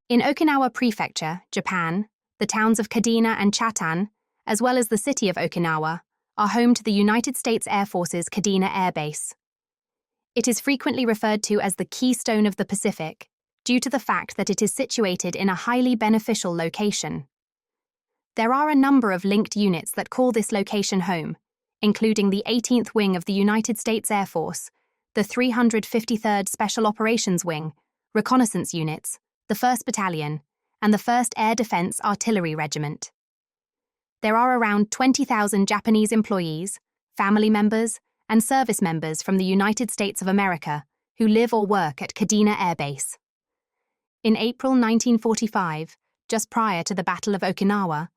In Okinawa Prefecture, Japan, the towns of Kadena and Chatan, as well as the city of Okinawa, are home to the United States Air Force's Kadena Air Base. It is frequently referred to as the Keystone of the Pacific, due to the fact that it is situated in a highly beneficial location. There are a number of linked units that call this location home, including the 18th Wing of the United States Air Force, the 353rd Special Operations Wing, reconnaissance units, the 1st Battalion, and the 1st Air Defense Artillery Regiment. There are around 20,000 Japanese employees, family members, and service members from the United States of America who live or work at Kadena Air Base. In April 1945, just prior to the Battle of Okinawa,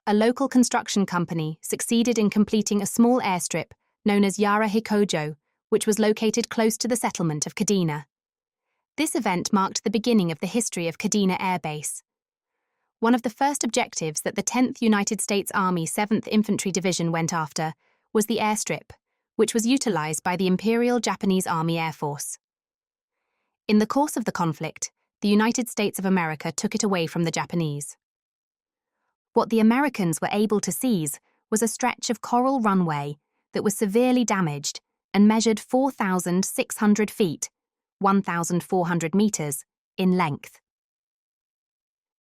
a local construction company succeeded in completing a small airstrip known as Yara Hikojo, which was located close to the settlement of Kadena. This event marked the beginning of the history of Kadena Air Base. One of the first objectives that the 10th United States Army 7th Infantry Division went after was the airstrip, which was utilized by the Imperial Japanese Army Air Force. In the course of the conflict, the United States of America took it away from the Japanese. What the Americans were able to seize was a stretch of coral runway that was severely damaged and measured 4,600 feet, 1,400 meters, in length.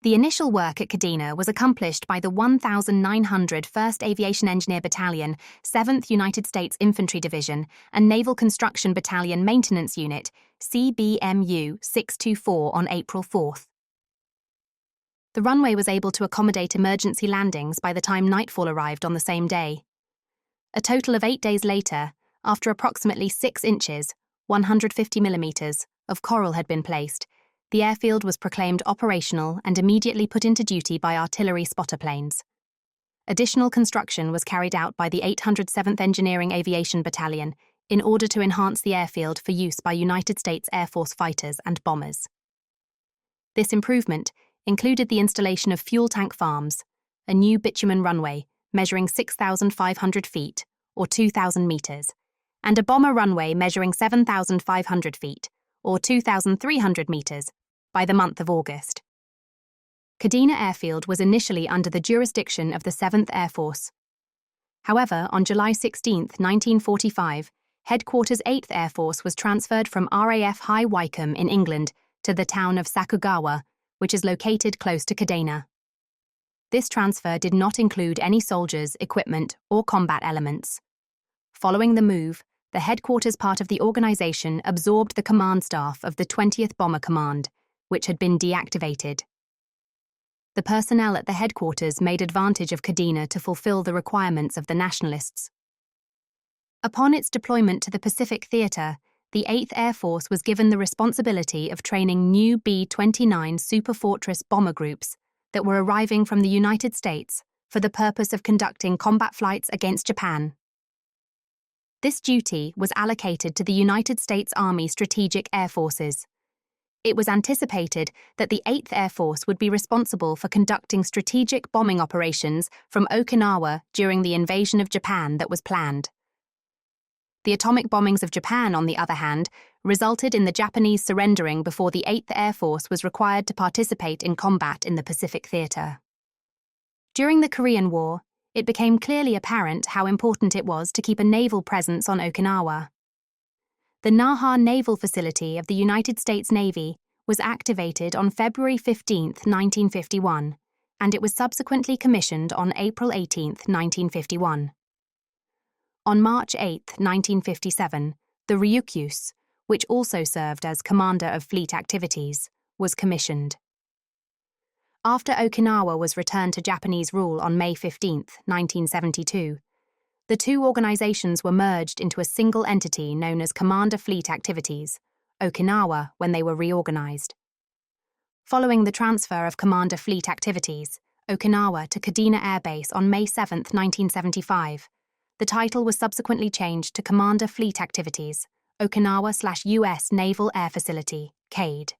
The initial work at Kadena was accomplished by the 1,900 1st Aviation Engineer Battalion, 7th United States Infantry Division, and Naval Construction Battalion Maintenance Unit, CBMU 624, on April 4th. The runway was able to accommodate emergency landings by the time nightfall arrived on the same day. A total of 8 days later, after approximately 6 inches, 150 millimeters, of coral had been placed, the airfield was proclaimed operational and immediately put into duty by artillery spotter planes. Additional construction was carried out by the 807th Engineering Aviation Battalion in order to enhance the airfield for use by United States Air Force fighters and bombers. This improvement included the installation of fuel tank farms, a new bitumen runway measuring 6,500 feet, or 2,000 meters, and a bomber runway measuring 7,500 feet, or 2,300 meters, by the month of August. Kadena Airfield was initially under the jurisdiction of the 7th Air Force. However, on July 16, 1945, Headquarters 8th Air Force was transferred from RAF High Wycombe in England to the town of Sakugawa, which is located close to Kadena. This transfer did not include any soldiers, equipment, or combat elements. Following the move, the headquarters part of the organization absorbed the command staff of the 20th Bomber Command, which had been deactivated. The personnel at the headquarters made advantage of Kadena to fulfill the requirements of the nationalists. Upon its deployment to the Pacific Theater, the 8th Air Force was given the responsibility of training new B-29 Super Fortress bomber groups that were arriving from the United States for the purpose of conducting combat flights against Japan. This duty was allocated to the United States Army Strategic Air Forces. It was anticipated that the 8th Air Force would be responsible for conducting strategic bombing operations from Okinawa during the invasion of Japan that was planned. The atomic bombings of Japan, on the other hand, resulted in the Japanese surrendering before the 8th Air Force was required to participate in combat in the Pacific Theater. During the Korean War, it became clearly apparent how important it was to keep a naval presence on Okinawa. The Naha Naval Facility of the United States Navy was activated on February 15, 1951, and it was subsequently commissioned on April 18, 1951. On March 8, 1957, the Ryukyus, which also served as Commander of Fleet Activities, was commissioned. After Okinawa was returned to Japanese rule on May 15, 1972, the two organizations were merged into a single entity known as Commander Fleet Activities, Okinawa, when they were reorganized. Following the transfer of Commander Fleet Activities, Okinawa, to Kadena Air Base on May 7, 1975, the title was subsequently changed to Commander Fleet Activities, Okinawa/US Naval Air Facility, CADE.